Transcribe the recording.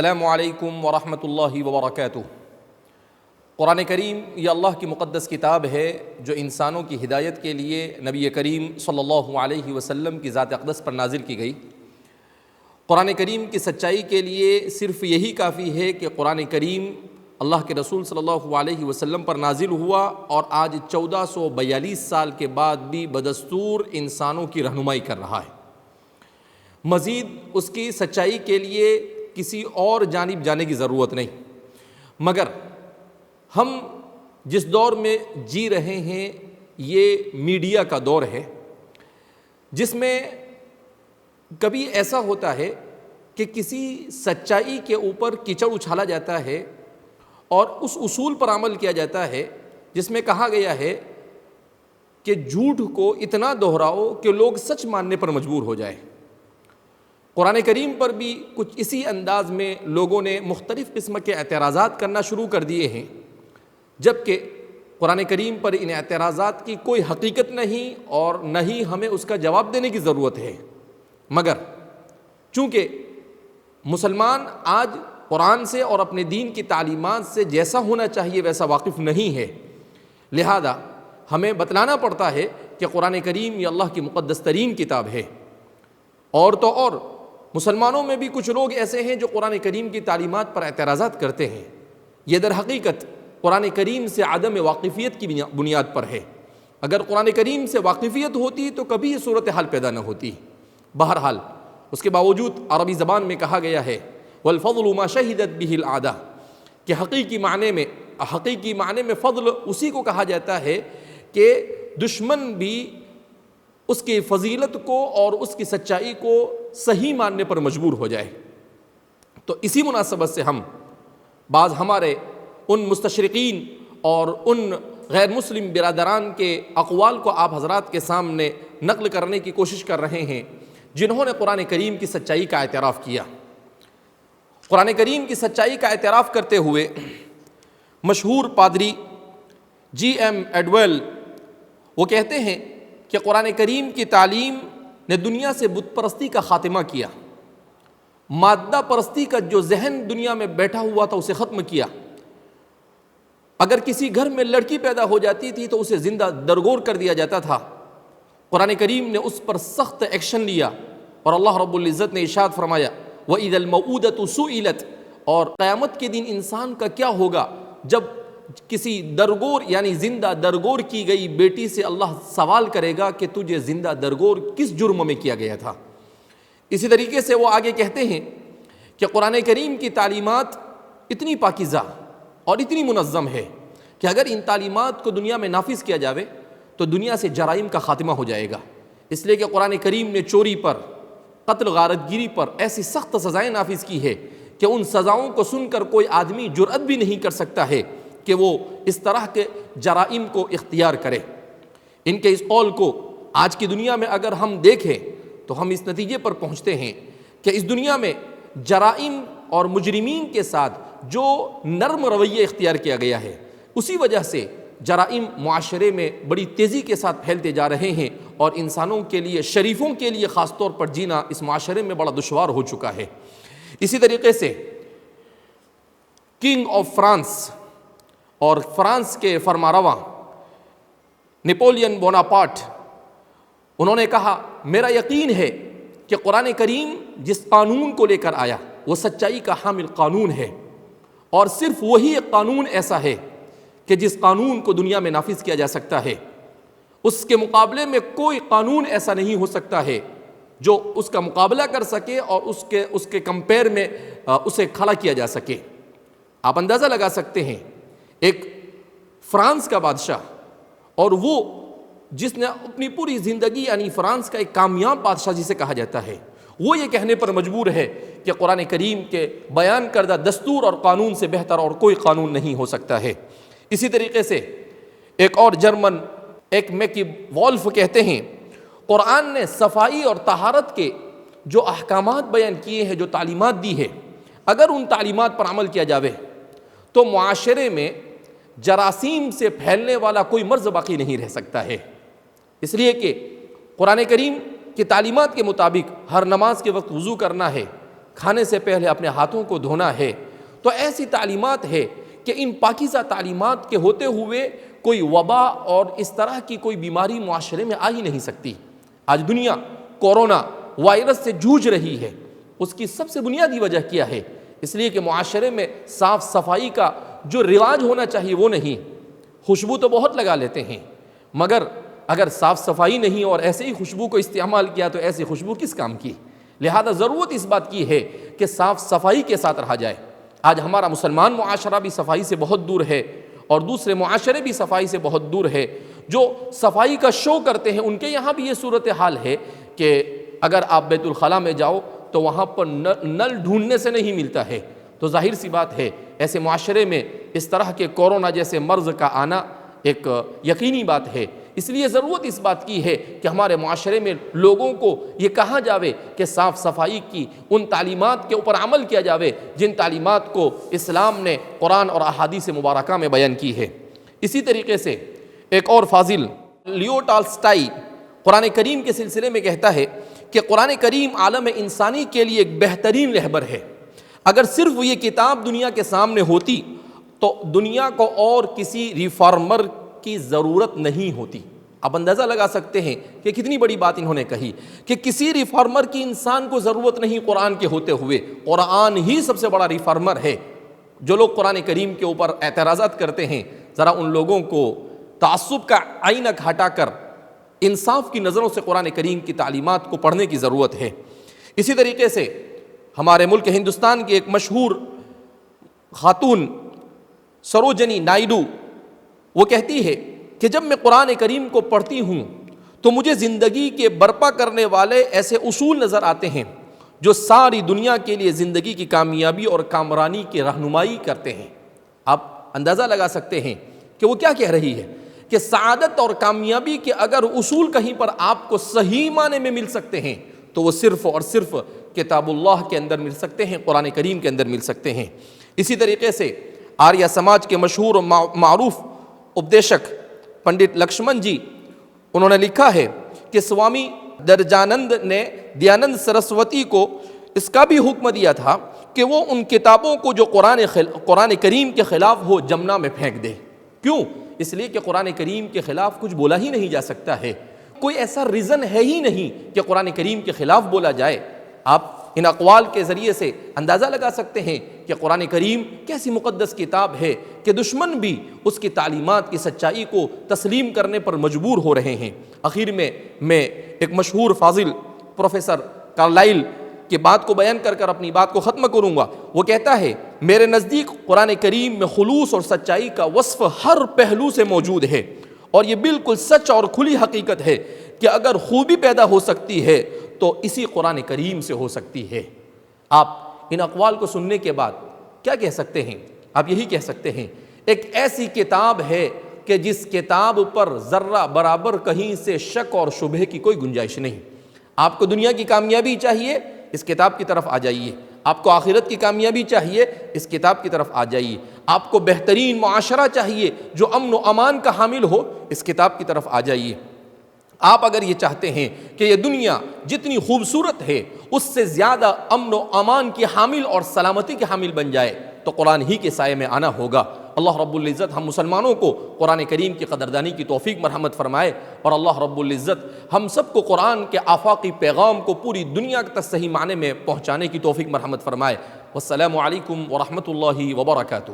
السلام علیکم ورحمۃ اللہ وبرکاتہ۔ قرآن کریم یہ اللہ کی مقدس کتاب ہے جو انسانوں کی ہدایت کے لیے نبی کریم صلی اللہ علیہ وسلم کی ذات اقدس پر نازل کی گئی۔ قرآن کریم کی سچائی کے لیے صرف یہی کافی ہے کہ قرآن کریم اللہ کے رسول صلی اللہ علیہ وسلم پر نازل ہوا اور آج 1442 سال کے بعد بھی بدستور انسانوں کی رہنمائی کر رہا ہے۔ مزید اس کی سچائی کے لیے کسی اور جانب جانے کی ضرورت نہیں، مگر ہم جس دور میں جی رہے ہیں یہ میڈیا کا دور ہے، جس میں کبھی ایسا ہوتا ہے کہ کسی سچائی کے اوپر کیچڑ اچھالا جاتا ہے اور اس اصول پر عمل کیا جاتا ہے جس میں کہا گیا ہے کہ جھوٹ کو اتنا دہراؤ کہ لوگ سچ ماننے پر مجبور ہو جائیں۔ قرآن کریم پر بھی کچھ اسی انداز میں لوگوں نے مختلف قسم کے اعتراضات کرنا شروع کر دیے ہیں، جبکہ قرآن کریم پر ان اعتراضات کی کوئی حقیقت نہیں اور نہ ہی ہمیں اس کا جواب دینے کی ضرورت ہے، مگر چونکہ مسلمان آج قرآن سے اور اپنے دین کی تعلیمات سے جیسا ہونا چاہیے ویسا واقف نہیں ہے، لہذا ہمیں بتلانا پڑتا ہے کہ قرآن کریم یہ اللہ کی مقدس ترین کتاب ہے۔ اور تو اور مسلمانوں میں بھی کچھ لوگ ایسے ہیں جو قرآن کریم کی تعلیمات پر اعتراضات کرتے ہیں۔ یہ در حقیقت قرآن کریم سے عدم واقفیت کی بنیاد پر ہے۔ اگر قرآن کریم سے واقفیت ہوتی تو کبھی یہ صورتحال پیدا نہ ہوتی۔ بہرحال اس کے باوجود عربی زبان میں کہا گیا ہے والفضل ما شہدت به العادہ، کہ حقیقی معنی میں فضل اسی کو کہا جاتا ہے کہ دشمن بھی اس کی فضیلت کو اور اس کی سچائی کو صحیح ماننے پر مجبور ہو جائے۔ تو اسی مناسبت سے ہم بعض ہمارے ان مستشرقین اور ان غیر مسلم برادران کے اقوال کو آپ حضرات کے سامنے نقل کرنے کی کوشش کر رہے ہیں جنہوں نے قرآن کریم کی سچائی کا اعتراف کیا۔ قرآن کریم کی سچائی کا اعتراف کرتے ہوئے مشہور پادری جی ایم ایڈویل وہ کہتے ہیں کہ قرآن کریم کی تعلیم نے دنیا سے بت پرستی کا خاتمہ کیا، مادہ پرستی کا جو ذہن دنیا میں بیٹھا ہوا تھا اسے ختم کیا۔ اگر کسی گھر میں لڑکی پیدا ہو جاتی تھی تو اسے زندہ درگور کر دیا جاتا تھا۔ قرآن کریم نے اس پر سخت ایکشن لیا اور اللہ رب العزت نے ارشاد فرمایا وَإِذَا الْمَوْءُودَةُ سُئِلَتْ، اور قیامت کے دن انسان کا کیا ہوگا جب کسی درگور یعنی زندہ درگور کی گئی بیٹی سے اللہ سوال کرے گا کہ تجھے زندہ درگور کس جرم میں کیا گیا تھا۔ اسی طریقے سے وہ آگے کہتے ہیں کہ قرآن کریم کی تعلیمات اتنی پاکیزہ اور اتنی منظم ہے کہ اگر ان تعلیمات کو دنیا میں نافذ کیا جاوے تو دنیا سے جرائم کا خاتمہ ہو جائے گا، اس لیے کہ قرآن کریم نے چوری پر، قتل غارت گیری پر ایسی سخت سزائیں نافذ کی ہے کہ ان سزاؤں کو سن کر کوئی آدمی جرأت بھی نہیں کر سکتا ہے کہ وہ اس طرح کے جرائم کو اختیار کرے۔ ان کے اس قول کو آج کی دنیا میں اگر ہم دیکھیں تو ہم اس نتیجے پر پہنچتے ہیں کہ اس دنیا میں جرائم اور مجرمین کے ساتھ جو نرم رویہ اختیار کیا گیا ہے اسی وجہ سے جرائم معاشرے میں بڑی تیزی کے ساتھ پھیلتے جا رہے ہیں اور انسانوں کے لیے، شریفوں کے لیے خاص طور پر جینا اس معاشرے میں بڑا دشوار ہو چکا ہے۔ اسی طریقے سے کنگ آف فرانس اور فرانس کے فرمانروا نیپولین بوناپارٹ، انہوں نے کہا میرا یقین ہے کہ قرآن کریم جس قانون کو لے کر آیا وہ سچائی کا حامل قانون ہے، اور صرف وہی ایک قانون ایسا ہے کہ جس قانون کو دنیا میں نافذ کیا جا سکتا ہے، اس کے مقابلے میں کوئی قانون ایسا نہیں ہو سکتا ہے جو اس کا مقابلہ کر سکے اور اس کے کمپیر میں اسے کھڑا کیا جا سکے۔ آپ اندازہ لگا سکتے ہیں ایک فرانس کا بادشاہ، اور وہ جس نے اپنی پوری زندگی یعنی فرانس کا ایک کامیاب بادشاہ جسے کہا جاتا ہے، وہ یہ کہنے پر مجبور ہے کہ قرآن کریم کے بیان کردہ دستور اور قانون سے بہتر اور کوئی قانون نہیں ہو سکتا ہے۔ اسی طریقے سے ایک اور جرمن ایک میکی وولف کہتے ہیں قرآن نے صفائی اور طہارت کے جو احکامات بیان کیے ہیں، جو تعلیمات دی ہے، اگر ان تعلیمات پر عمل کیا جاوے تو معاشرے میں جراثیم سے پھیلنے والا کوئی مرض باقی نہیں رہ سکتا ہے۔ اس لیے کہ قرآن کریم کی تعلیمات کے مطابق ہر نماز کے وقت وضو کرنا ہے، کھانے سے پہلے اپنے ہاتھوں کو دھونا ہے، تو ایسی تعلیمات ہے کہ ان پاکیزہ تعلیمات کے ہوتے ہوئے کوئی وبا اور اس طرح کی کوئی بیماری معاشرے میں آ ہی نہیں سکتی۔ آج دنیا کورونا وائرس سے جوجھ رہی ہے، اس کی سب سے بنیادی وجہ کیا ہے؟ اس لیے کہ معاشرے میں صاف صفائی کا جو رواج ہونا چاہیے وہ نہیں۔ خوشبو تو بہت لگا لیتے ہیں، مگر اگر صاف صفائی نہیں اور ایسے ہی خوشبو کو استعمال کیا تو ایسی خوشبو کس کام کی؟ لہذا ضرورت اس بات کی ہے کہ صاف صفائی کے ساتھ رہا جائے۔ آج ہمارا مسلمان معاشرہ بھی صفائی سے بہت دور ہے اور دوسرے معاشرے بھی صفائی سے بہت دور ہے۔ جو صفائی کا شو کرتے ہیں ان کے یہاں بھی یہ صورتحال ہے کہ اگر آپ بیت الخلاء میں جاؤ تو وہاں پر نل ڈھونڈنے سے نہیں ملتا ہے، تو ظاہر سی بات ہے ایسے معاشرے میں اس طرح کے کورونا جیسے مرض کا آنا ایک یقینی بات ہے۔ اس لیے ضرورت اس بات کی ہے کہ ہمارے معاشرے میں لوگوں کو یہ کہا جاوے کہ صاف صفائی کی ان تعلیمات کے اوپر عمل کیا جاوے جن تعلیمات کو اسلام نے قرآن اور احادیث مبارکہ میں بیان کی ہے۔ اسی طریقے سے ایک اور فاضل لیو ٹالسٹائی قرآن کریم کے سلسلے میں کہتا ہے کہ قرآن کریم عالم انسانی کے لیے ایک بہترین رہبر ہے۔ اگر صرف یہ کتاب دنیا کے سامنے ہوتی تو دنیا کو اور کسی ریفارمر کی ضرورت نہیں ہوتی۔ آپ اندازہ لگا سکتے ہیں کہ کتنی بڑی بات انہوں نے کہی کہ کسی ریفارمر کی انسان کو ضرورت نہیں قرآن کے ہوتے ہوئے، قرآن ہی سب سے بڑا ریفارمر ہے۔ جو لوگ قرآن کریم کے اوپر اعتراضات کرتے ہیں، ذرا ان لوگوں کو تعصب کا عینک ہٹا کر انصاف کی نظروں سے قرآن کریم کی تعلیمات کو پڑھنے کی ضرورت ہے۔ اسی طریقے سے ہمارے ملک ہندوستان کی ایک مشہور خاتون سروجنی نائیڈو وہ کہتی ہے کہ جب میں قرآن کریم کو پڑھتی ہوں تو مجھے زندگی کے برپا کرنے والے ایسے اصول نظر آتے ہیں جو ساری دنیا کے لیے زندگی کی کامیابی اور کامرانی کی رہنمائی کرتے ہیں۔ آپ اندازہ لگا سکتے ہیں کہ وہ کیا کہہ رہی ہے کہ سعادت اور کامیابی کے اگر اصول کہیں پر آپ کو صحیح معنی میں مل سکتے ہیں تو وہ صرف اور صرف کتاب اللہ کے اندر مل سکتے ہیں، قرآن کریم کے اندر مل سکتے ہیں۔ اسی طریقے سے آریہ سماج کے مشہور و معروف اپدیشک پنڈت لکشمن جی انہوں نے لکھا ہے کہ سوامی درجانند نے دیانند سرسوتی کو اس کا بھی حکم دیا تھا کہ وہ ان کتابوں کو جو قرآن کریم کے خلاف ہو جمنا میں پھینک دے۔ کیوں؟ اس لیے کہ قرآن کریم کے خلاف کچھ بولا ہی نہیں جا سکتا ہے، کوئی ایسا ریزن ہے ہی نہیں کہ قرآن کریم کے خلاف بولا جائے۔ آپ ان اقوال کے ذریعے سے اندازہ لگا سکتے ہیں کہ قرآن کریم کیسی مقدس کتاب ہے کہ دشمن بھی اس کی تعلیمات کی سچائی کو تسلیم کرنے پر مجبور ہو رہے ہیں۔ آخر میں ایک مشہور فاضل پروفیسر کارلائل کی بات کو بیان کر اپنی بات کو ختم کروں گا۔ وہ کہتا ہے میرے نزدیک قرآن کریم میں خلوص اور سچائی کا وصف ہر پہلو سے موجود ہے، اور یہ بالکل سچ اور کھلی حقیقت ہے کہ اگر خوبی پیدا ہو سکتی ہے تو اسی قرآن کریم سے ہو سکتی ہے۔ آپ ان اقوال کو سننے کے بعد کیا کہہ سکتے ہیں؟ آپ یہی کہہ سکتے ہیں ایک ایسی کتاب ہے کہ جس کتاب پر ذرہ برابر کہیں سے شک اور شبہ کی کوئی گنجائش نہیں۔ آپ کو دنیا کی کامیابی چاہیے، اس کتاب کی طرف آ جائیے۔ آپ کو آخرت کی کامیابی چاہیے، اس کتاب کی طرف آ جائیے۔ آپ کو بہترین معاشرہ چاہیے جو امن و امان کا حامل ہو، اس کتاب کی طرف آ جائیے۔ آپ اگر یہ چاہتے ہیں کہ یہ دنیا جتنی خوبصورت ہے اس سے زیادہ امن و امان کی حامل اور سلامتی کی حامل بن جائے تو قرآن ہی کے سائے میں آنا ہوگا۔ اللہ رب العزت ہم مسلمانوں کو قرآن کریم کی قدردانی کی توفیق مرحمت فرمائے، اور اللہ رب العزت ہم سب کو قرآن کے آفاقی پیغام کو پوری دنیا تک صحیح معنی میں پہنچانے کی توفیق مرحمت فرمائے۔ والسلام علیکم ورحمۃ اللہ وبرکاتہ۔